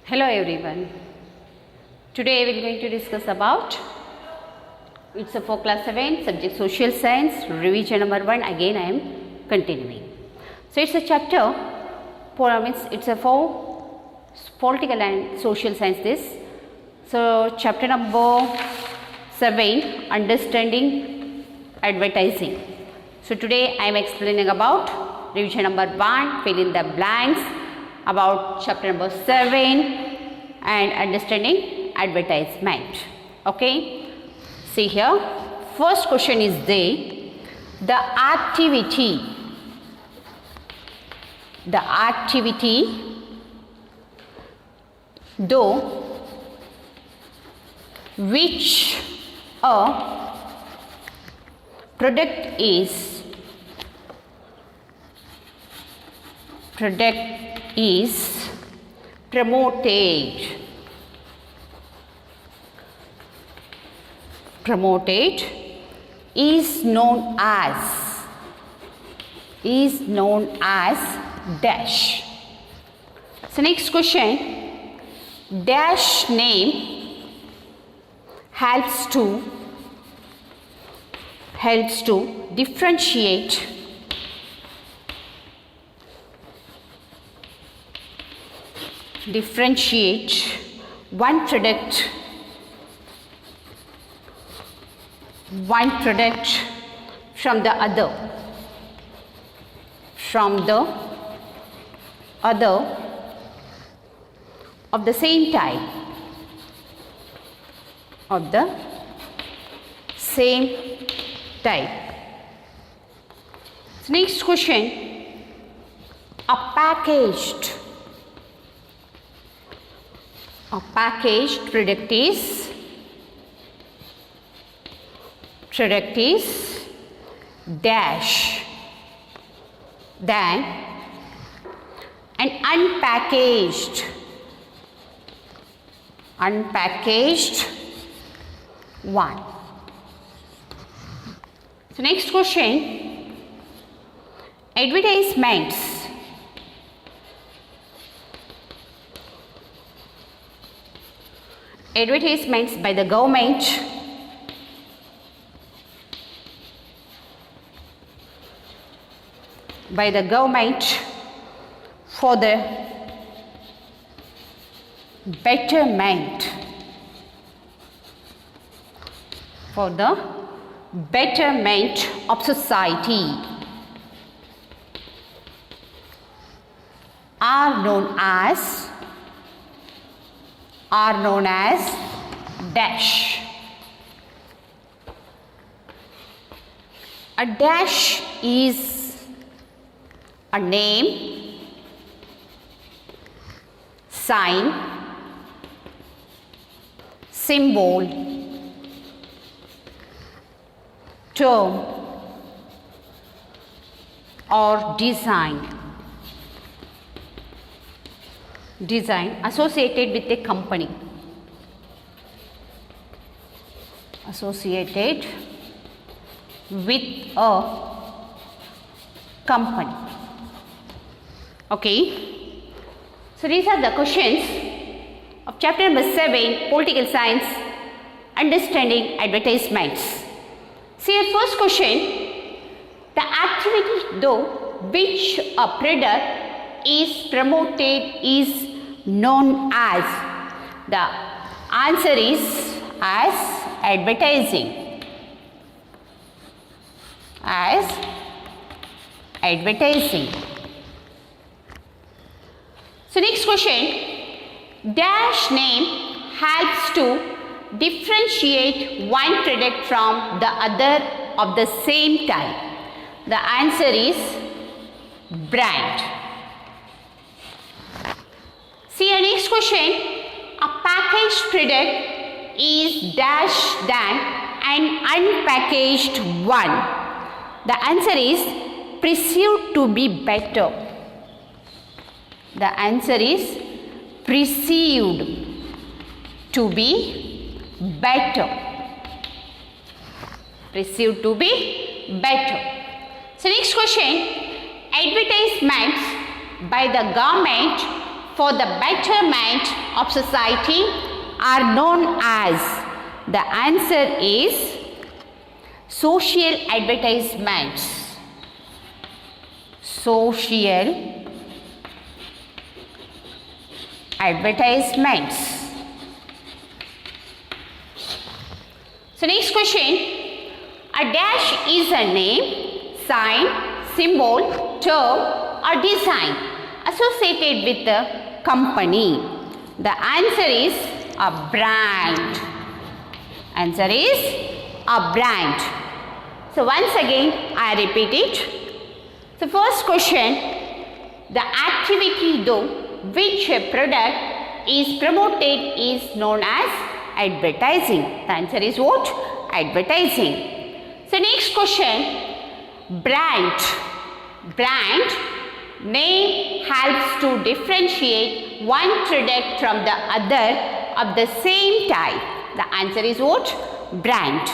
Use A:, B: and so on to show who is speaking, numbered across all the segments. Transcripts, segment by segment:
A: Hello everyone. Today we are going to discuss about it's a for class 7 subject social science revision number 1. Again I am continuing. So it's a chapter for it's a for political and social science this. So chapter number 7 understanding advertising. So today I am explaining about revision number 1 fill in the blanks about chapter number 7 and understanding advertisement. Okay, see here, first question is the activity though which a product is promoted is known as dash. So next question, dash name helps to differentiate one product from the other of the same type. So next question, a packaged product is dash than an unpackaged one. So next question, advertisements by the government for the betterment of society are known as dash. A dash is a name, sign, symbol, term or design associated with a company. Okay, so these are the questions of chapter number 7 political science understanding advertisements. See your first question, the activity though which a product is promoted is known as. The answer is as advertising. So next question, dash name helps to differentiate one product from the other of the same type. The answer is brand. See your next question, a packaged product is dash than an unpackaged one. The answer is perceived to be better. The answer is perceived to be better. So next question, advertisements by the government for the betterment of society are known as? The answer is social advertisements. Social advertisements. So next question, a dash is a name, sign, symbol, term or design associated with the company. The answer is a brand. Answer is a brand. So once again I repeat it. So first question, the activity though which a product is promoted is known as advertising. The answer is what? Advertising. So next question, brand. Brand name helps to differentiate one product from the other of the same type. The answer is what? Brand.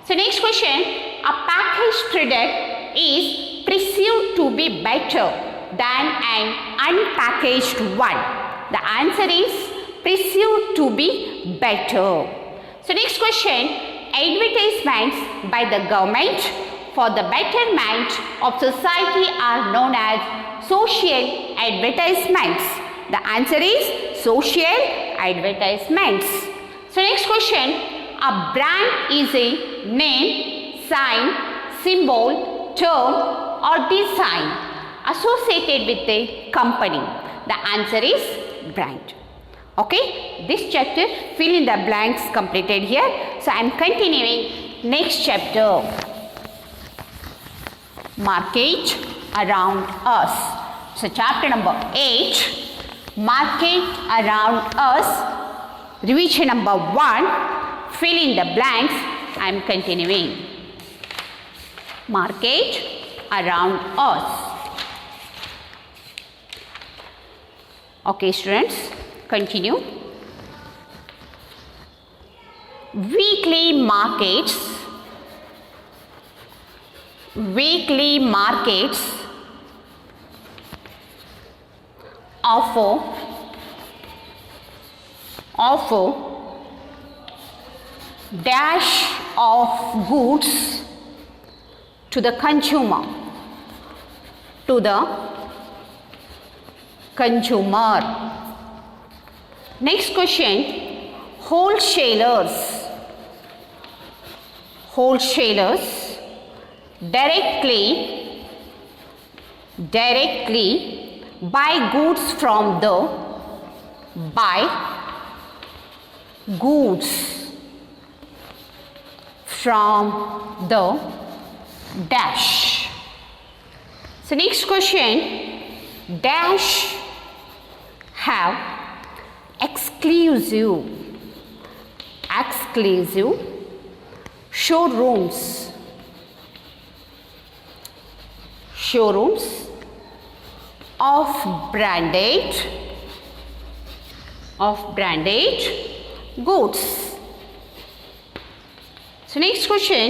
A: So next question, a packaged product is perceived to be better than an unpackaged one. The answer is perceived to be better. So next question, advertisements by the government for the betterment of society are known as social advertisements. The answer is social advertisements. So next question, a brand is a name, sign, symbol, term or design associated with a company. The answer is brand. Okay, this chapter fill in the blanks completed here. So I am continuing next chapter, market around us. So chapter number 8, market around us, revision number 1, fill in the blanks. I am continuing. Market around us. Okay students, continue. Weekly markets offer dash of goods to the consumer. Next question, wholesalers directly buy goods from the dash. So next question, dash have exclusive showrooms of branded goods. So next question,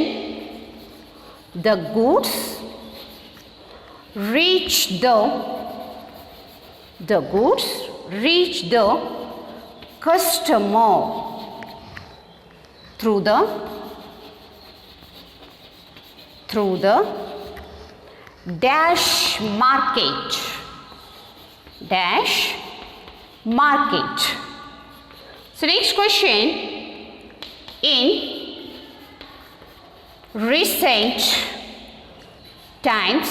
A: the goods reach the customer through the dash market. So next question, in recent times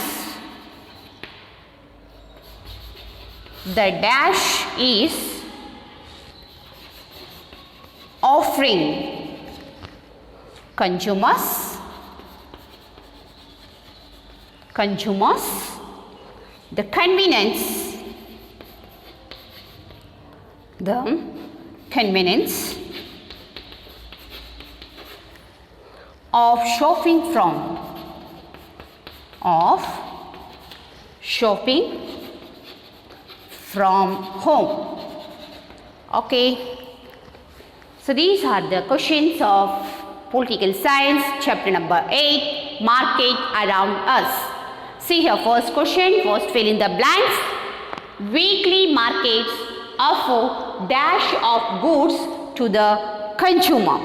A: the dash is offering consumers the convenience of shopping from home. Okay, so these are the questions of political science chapter number 8, market around us. See here, first question, first fill in the blanks. weekly markets offer dash of goods to the consumer?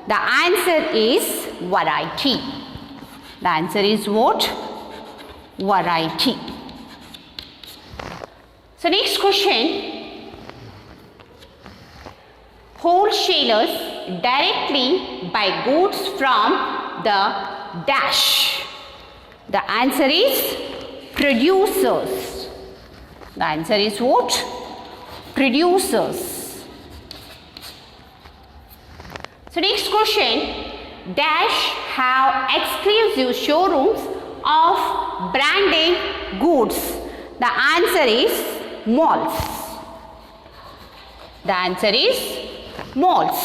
A: The answer is variety. The answer is what? Variety. So next question. Wholesalers directly buy goods from the dash. The answer is producers. The answer is what? Producers. So next question. Dash have exclusive showrooms of branded goods. The answer is malls. The answer is malls.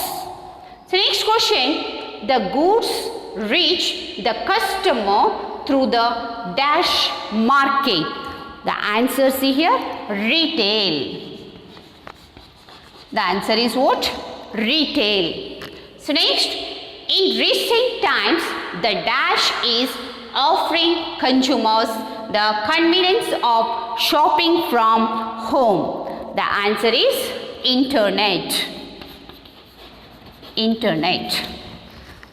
A: So next question. The goods reach the customer through the dash market. The answer, see here, retail. The answer is what? Retail. So next, in recent times, the dash is offering consumers the convenience of shopping from home. The answer is internet. Internet.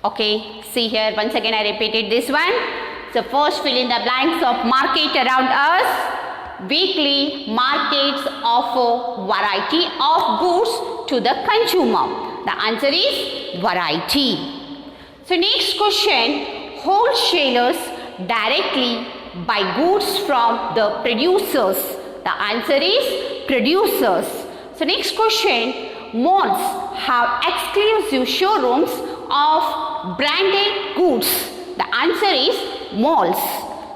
A: Okay, see here, once again I repeated this one. So first fill in the blanks of market around us. Weekly markets offer variety of goods to the consumer. The answer is variety. So next question, wholesalers directly buy goods from the producers. The answer is producers. So next question, malls have exclusive showrooms of branded goods. The answer is malls.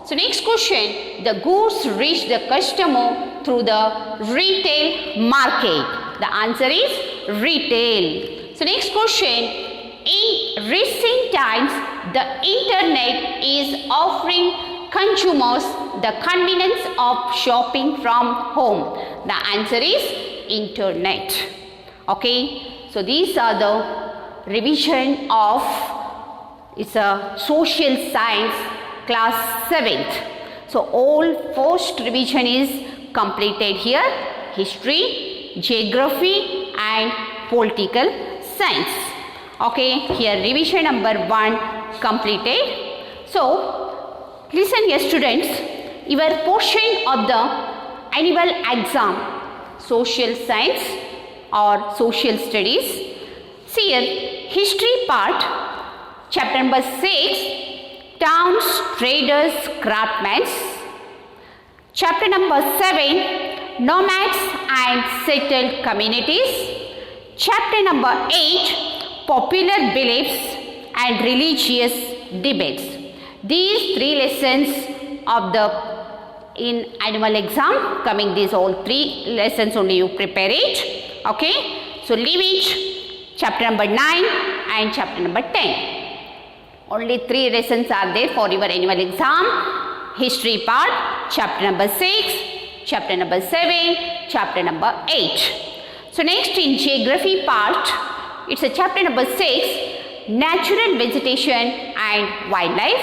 A: So next question, the goods reach the customer through the retail market. The answer is retail. So next question, in recent times, the internet is offering consumers the convenience of shopping from home. The answer is internet. Okay, so these are the revision of, it's a social science class 7th. So all first revision is completed here, history, geography and political science. Okay, here revision number 1 completed. So listen here students, your portion of the annual exam, social science or social studies. See here, history part, chapter number 6, towns, traders, craftsmen. Chapter number 7, nomads and settled communities. Chapter number 8, popular beliefs and religious debates. These 3 lessons of the in annual exam coming, these all 3 lessons only you prepare it. Okay, so leave it chapter number 9 and chapter number 10. Only 3 lessons are there for your annual exam. History part, chapter number 6, chapter number 7, chapter number 8. So next in geography part, it's a chapter number 6, natural vegetation and wildlife.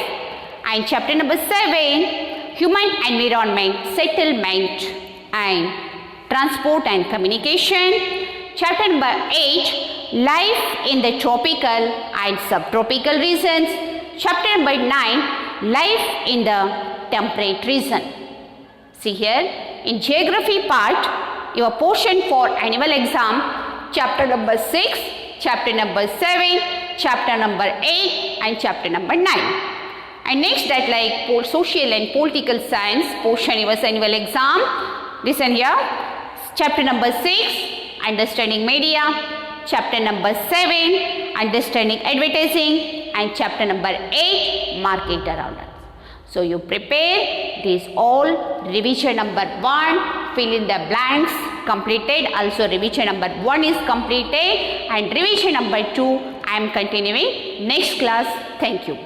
A: And chapter number 7, human environment, settlement and transport and communication. Chapter number 8, life in the tropical and subtropical regions. Chapter number 9, life in the temperate region. See here, in geography part, your portion for annual exam, chapter number 6, chapter number 7, chapter number 8 and chapter number 9. And next that like social and political science portion your annual exam. Listen here, chapter number 6, understanding media, chapter number 7, understanding advertising and chapter number 8, market around us. So you prepare these all, revision number 1, fill in the blanks, completed. Also revision number 1 is completed and revision number 2 I am continuing next class. Thank you.